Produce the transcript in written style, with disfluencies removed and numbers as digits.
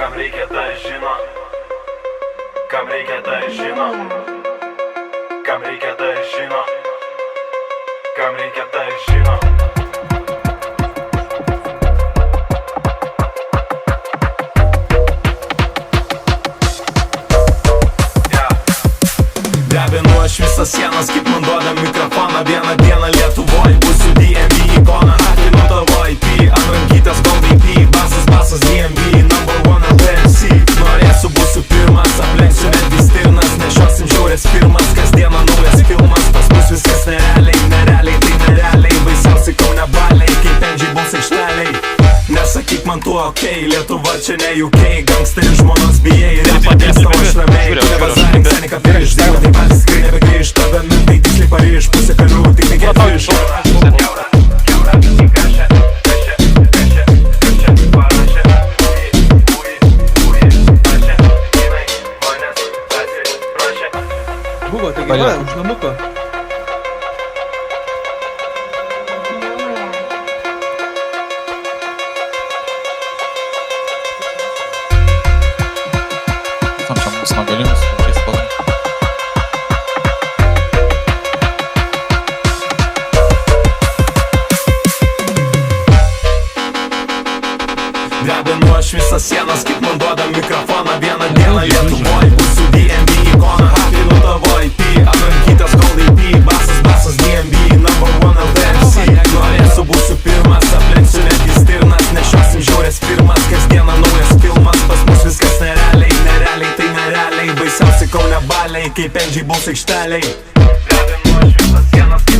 Kam reikia tai žino, kam reikia tai žino, kam reikia tai žino, kam reikia tai žino. Drebinu aš visas sienas, kaip man duoda mikrofoną. Vieną dieną Lietuvoj būsiu DMV ikona. Hakinu tavo IP, ant rankytės Gold AP. Basas DMV, number one LTMC. Norėsiu būsiu pirmas, aplenksiu netgi stirnas. Nešiosim žiaurės firmas, kasdieną naujas filmas. Pas mus viskas nerealiai, nerealiai, tai nerealiai. Baisiausiai Kaune baliai, kaip Endžiai Bulls aikšteliai. Nesakyk man tu okei, Lietuva čia ne UK. Gangsteri žmonos bijai, repadės tavo šramiai. Nevazarink senika prieš dėlą, tai patys tikrai nebegrįž. Tave mentai tiksliai Paryž, pusė karių, tik nekėt virš. Kiaura, įkašė, kašė, parašė. Tašė, jinai, manęs, atsiprašė. Buvo, taigi va, už namuko. Tam čia mūsų nagalinis, kuris padarė. Drebinu aš visas sienas, kaip man duoda mikrofoną. Vieną dieną Lietuvoj būsiu DMV ikona. Hakinu tavo IP, ant rankytės Gold AP. Basas DMV, number one LTMC. Norėsiu būsiu pirmas, aplenksiu netgi stirnas. Nešiosim žiaurės firmas, kasdieną naujas filmas. Pas mus viskas nerealiai, nerealiai, tai nerealiai. Baisiausiai Kaune baliai, kaip Endžiai Bulls aikšteliai. Drebinu aš visas sienas.